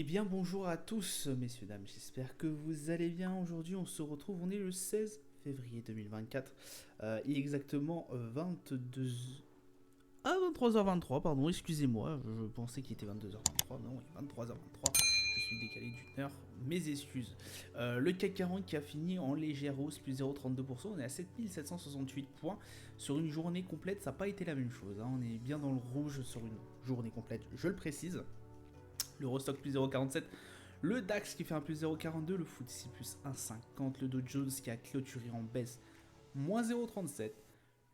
Eh bien bonjour à tous messieurs dames, j'espère que vous allez bien. Aujourd'hui on se retrouve, on est le 16 février 2024, il est exactement 22... Ah 23h23 pardon, excusez-moi, je pensais qu'il était 22h23, non il est 23h23, je suis décalé d'une heure, mes excuses. Le CAC 40 qui a fini en légère hausse, plus 0,32%, on est à 7768 points. Sur une journée complète ça n'a pas été la même chose, hein. On est bien dans le rouge sur une journée complète, je le précise. L'Eurostock plus 0,47, le DAX qui fait un plus 0,42, le FTSE plus 1,50, le Dow Jones qui a clôturé en baisse, moins 0,37,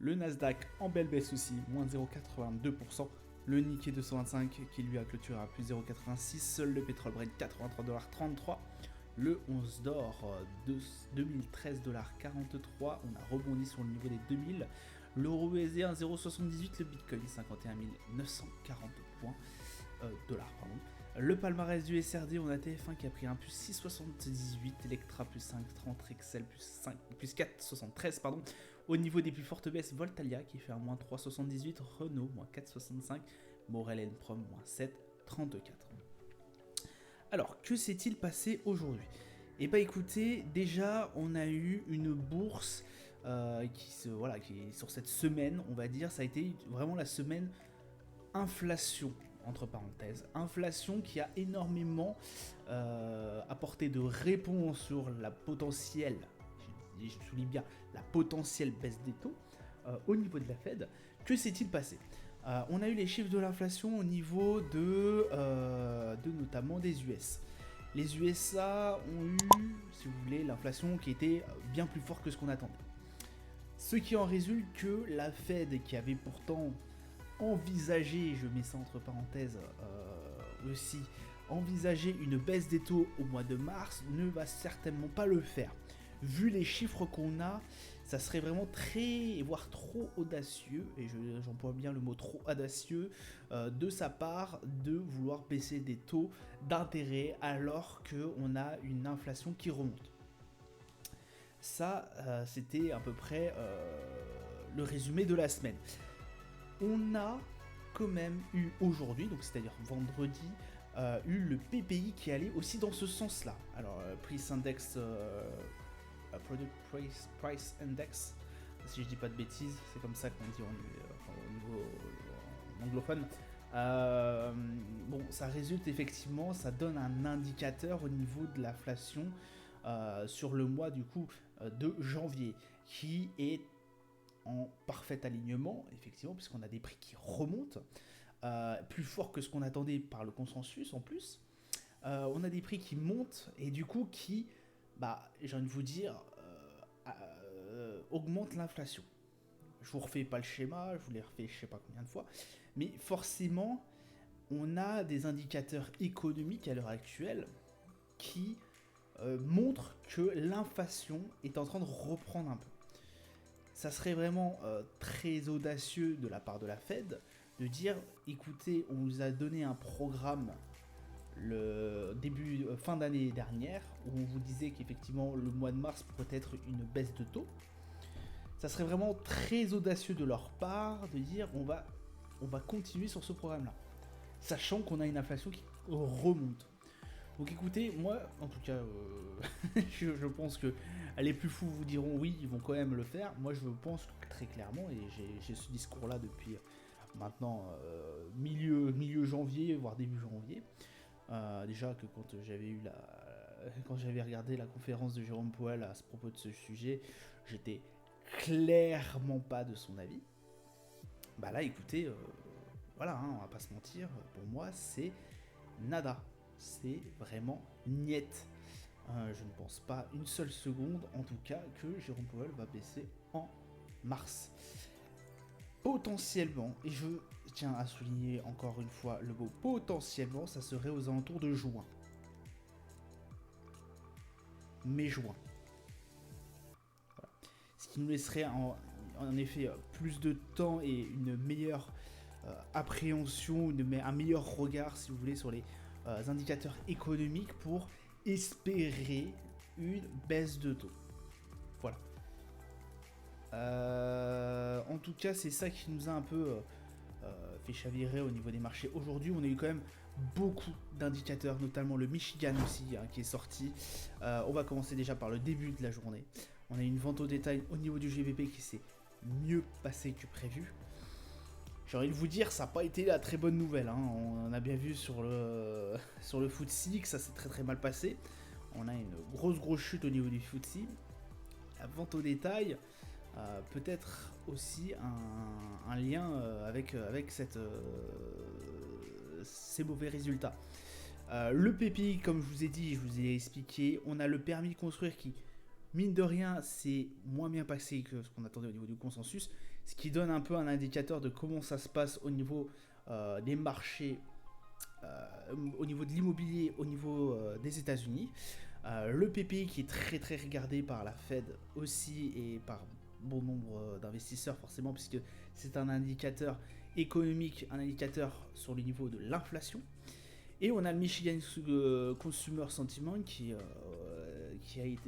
le Nasdaq en belle baisse aussi, moins 0,82%, le Nikkei 225 qui lui a clôturé à plus 0,86, seul le pétrole Brent 83,33$, le 11 d'or 2013,43$, on a rebondi sur le niveau des 2000, l'euro USD 1,078, le Bitcoin 51 940 points, dollars, pardon. Le palmarès du SRD, on a TF1 qui a pris un plus 6,78, Electra plus 5,30, Rexel plus 4,73, pardon. Au niveau des plus fortes baisses, Voltalia qui fait un moins 3,78, Renault moins 4,65, Morel Prom moins 7,34. Alors, que s'est-il passé aujourd'hui? Eh bien écoutez, déjà on a eu une bourse qui sur cette semaine, on va dire, ça a été vraiment la semaine inflation, entre parenthèses, inflation qui a énormément apporté de réponses sur la potentielle, je souligne bien, la potentielle baisse des taux au niveau de la Fed. Que s'est-il passé? On a eu les chiffres de l'inflation au niveau de notamment des US. Les USA ont eu, si vous voulez, l'inflation qui était bien plus forte que ce qu'on attendait. Ce qui en résulte que la Fed, qui avait pourtant envisager, je mets ça entre parenthèses aussi, envisager une baisse des taux au mois de mars, ne va certainement pas le faire. Vu les chiffres qu'on a, ça serait vraiment très, voire trop audacieux, et j'emploie bien le mot trop audacieux, de sa part de vouloir baisser des taux d'intérêt alors qu'on a une inflation qui remonte. Ça, c'était à peu près le résumé de la semaine. On a quand même eu aujourd'hui, donc c'est-à-dire vendredi, eu le PPI qui allait aussi dans ce sens-là. Alors, Price Index, Product Price Index, si je dis pas de bêtises, c'est comme ça qu'on dit au niveau anglophone. Bon, ça résulte effectivement, ça donne un indicateur au niveau de l'inflation sur le mois du coup de janvier, qui est en parfait alignement, effectivement, puisqu'on a des prix qui remontent, plus fort que ce qu'on attendait par le consensus en plus. On a des prix qui montent et du coup qui, j'ai envie de vous dire, augmentent l'inflation. Je vous refais pas le schéma, je vous l'ai refait je sais pas combien de fois, mais forcément, on a des indicateurs économiques à l'heure actuelle qui montrent que l'inflation est en train de reprendre un peu. Ça serait vraiment très audacieux de la part de la Fed de dire, écoutez, on vous a donné un programme le début fin d'année dernière où on vous disait qu'effectivement le mois de mars pourrait être une baisse de taux. Ça serait vraiment très audacieux de leur part de dire on va continuer sur ce programme-là, sachant qu'on a une inflation qui remonte. Donc écoutez, moi, en tout cas, je pense que les plus fous vous diront oui, ils vont quand même le faire. Moi, je pense très clairement, et j'ai ce discours-là depuis maintenant milieu janvier, voire début janvier. Déjà que quand j'avais regardé la conférence de Jérôme Powell à ce propos de ce sujet, j'étais clairement pas de son avis. Bah là, écoutez, voilà, hein, on va pas se mentir, pour moi, c'est nada. C'est vraiment niette. Je ne pense pas une seule seconde, en tout cas, que Jérôme Powell va baisser en mars. Potentiellement, et je tiens à souligner encore une fois le mot potentiellement, ça serait aux alentours de juin. Mai-juin. Voilà. Ce qui nous laisserait en effet plus de temps et une meilleure appréhension, un meilleur regard, si vous voulez, sur les indicateurs économiques pour espérer une baisse de taux. Voilà. En tout cas, c'est ça qui nous a un peu fait chavirer au niveau des marchés. Aujourd'hui, on a eu quand même beaucoup d'indicateurs, notamment le Michigan aussi qui est sorti. On va commencer déjà par le début de la journée. On a une vente au détail au niveau du GBP qui s'est mieux passée que prévu. J'ai envie de vous dire, ça n'a pas été la très bonne nouvelle. On a bien vu sur le FTSE que ça s'est très mal passé. On a une grosse chute au niveau du FTSE. La vente au détail, peut-être aussi un lien avec ces mauvais résultats. Le PPI, comme je vous ai dit, je vous ai expliqué, on a le permis de construire qui, mine de rien, c'est moins bien passé que ce qu'on attendait au niveau du consensus, ce qui donne un peu un indicateur de comment ça se passe au niveau des marchés, au niveau de l'immobilier, au niveau des États-Unis. Le PPI qui est très regardé par la Fed aussi et par bon nombre d'investisseurs forcément, puisque c'est un indicateur économique, un indicateur sur le niveau de l'inflation. Et on a le Michigan Consumer Sentiment qui est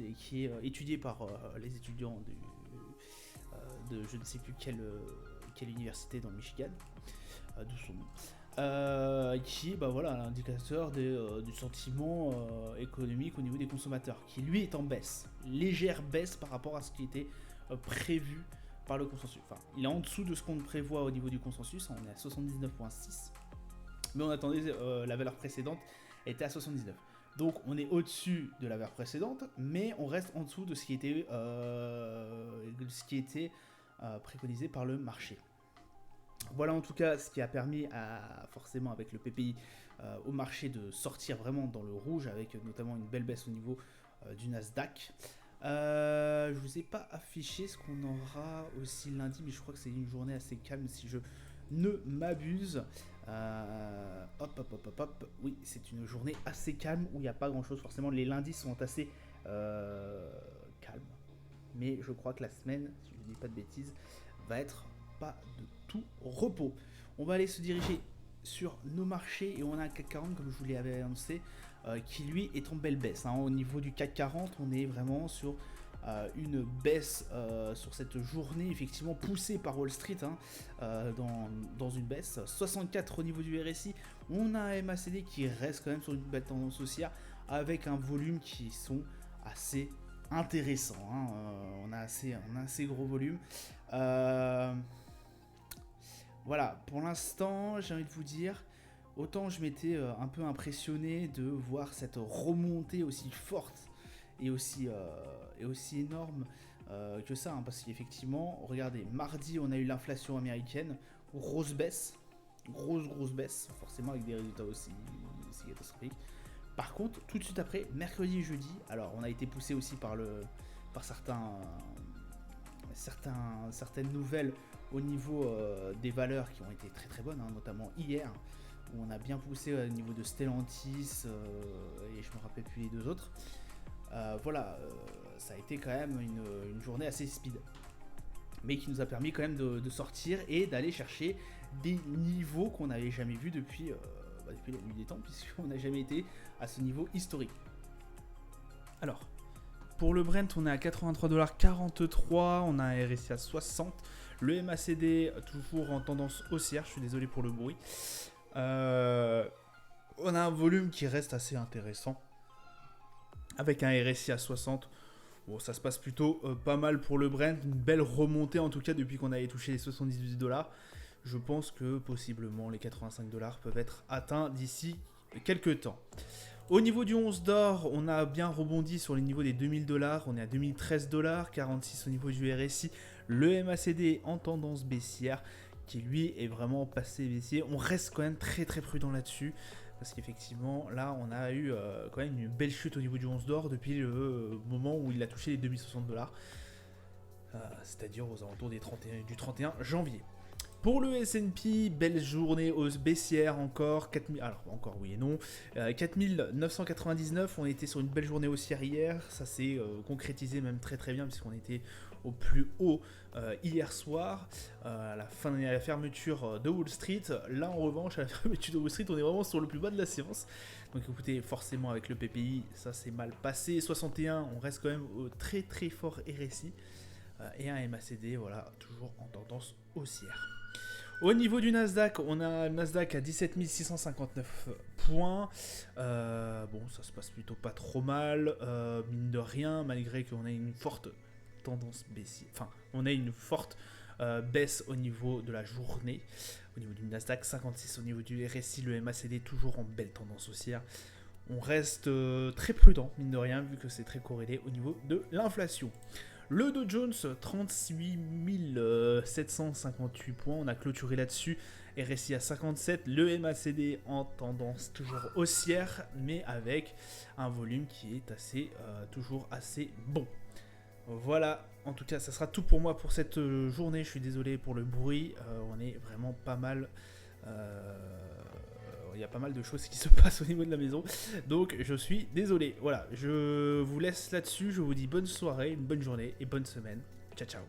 étudié par les étudiants de je ne sais plus quelle université dans le Michigan, d'où son nom, qui est l'indicateur du sentiment économique au niveau des consommateurs, qui lui est en baisse, légère baisse par rapport à ce qui était prévu par le consensus. Enfin, il est en dessous de ce qu'on prévoit au niveau du consensus, on est à 79,6, mais on attendait la valeur précédente était à 79. Donc on est au-dessus de la valeur précédente, mais on reste en dessous de ce qui était préconisé par le marché. Voilà en tout cas ce qui a permis forcément avec le PPI au marché de sortir vraiment dans le rouge, avec notamment une belle baisse au niveau du Nasdaq. Je vous ai pas affiché ce qu'on aura aussi lundi, mais je crois que c'est une journée assez calme si je ne m'abuse. Oui, c'est une journée assez calme où il n'y a pas grand chose forcément. Les lundis sont assez calmes, mais je crois que la semaine, si je ne dis pas de bêtises, va être pas de tout repos. On va aller se diriger sur nos marchés et on a un CAC 40 comme je vous l'avais annoncé qui lui est en belle baisse. Au niveau du CAC 40, on est vraiment sur une baisse sur cette journée effectivement poussée par Wall Street dans une baisse. 64 au niveau du RSI, on a un MACD qui reste quand même sur une belle tendance haussière avec un volume qui sont assez intéressants. On a assez gros volume. Voilà, pour l'instant, j'ai envie de vous dire, autant je m'étais un peu impressionné de voir cette remontée aussi forte et aussi énorme que ça, parce qu'effectivement, regardez, mardi, on a eu l'inflation américaine, grosse baisse, forcément avec des résultats aussi catastrophiques. Par contre, tout de suite après, mercredi et jeudi, alors on a été poussé aussi par certaines nouvelles au niveau des valeurs qui ont été très bonnes, notamment hier, où on a bien poussé au niveau de Stellantis et je me rappelle plus les deux autres. Ça a été quand même une journée assez speed, mais qui nous a permis quand même de sortir et d'aller chercher des niveaux qu'on n'avait jamais vus depuis la nuit des temps, puisqu'on n'a jamais été à ce niveau historique. Alors, pour le Brent, on est à 83,43$, on a un RSI à 60$, le MACD toujours en tendance haussière, je suis désolé pour le bruit. On a un volume qui reste assez intéressant, avec un RSI à 60$. Bon, ça se passe plutôt pas mal pour le Brent, une belle remontée en tout cas depuis qu'on avait touché les 78$. Je pense que possiblement les 85$ peuvent être atteints d'ici quelques temps. Au niveau du 11 d'or, on a bien rebondi sur les niveaux des 2000$, on est à 2013$, 46 au niveau du RSI, le MACD en tendance baissière qui lui est vraiment passé baissier. On reste quand même très prudent là-dessus parce qu'effectivement là on a eu quand même une belle chute au niveau du 11 d'or depuis le moment où il a touché les 2060$, c'est-à-dire aux alentours du 31 janvier. Pour le S&P, belle journée hausse baissière encore, 4000, alors encore oui et non, 4999, on était sur une belle journée haussière hier, ça s'est concrétisé même très bien puisqu'on était au plus haut hier soir, à la fermeture de Wall Street. Là en revanche, à la fermeture de Wall Street, on est vraiment sur le plus bas de la séance. Donc écoutez, forcément avec le PPI, ça s'est mal passé, 61, on reste quand même au très fort RSI, et un MACD, voilà, toujours en tendance haussière. Au niveau du Nasdaq, on a le Nasdaq à 17 659 points. Bon, ça se passe plutôt pas trop mal, mine de rien, malgré qu'on ait une forte tendance baissière. Enfin, on a une forte baisse au niveau de la journée. Au niveau du Nasdaq, 56 au niveau du RSI, le MACD toujours en belle tendance haussière. On reste très prudent, mine de rien, vu que c'est très corrélé au niveau de l'inflation. Le Dow Jones, 38 758 points, on a clôturé là-dessus. RSI à 57, le MACD en tendance toujours haussière, mais avec un volume qui est toujours assez bon. Voilà, en tout cas, ça sera tout pour moi pour cette journée. Je suis désolé pour le bruit, on est vraiment pas mal. Il y a pas mal de choses qui se passent au niveau de la maison, donc je suis désolé. Voilà, je vous laisse là-dessus, je vous dis bonne soirée, une bonne journée et bonne semaine. Ciao ciao.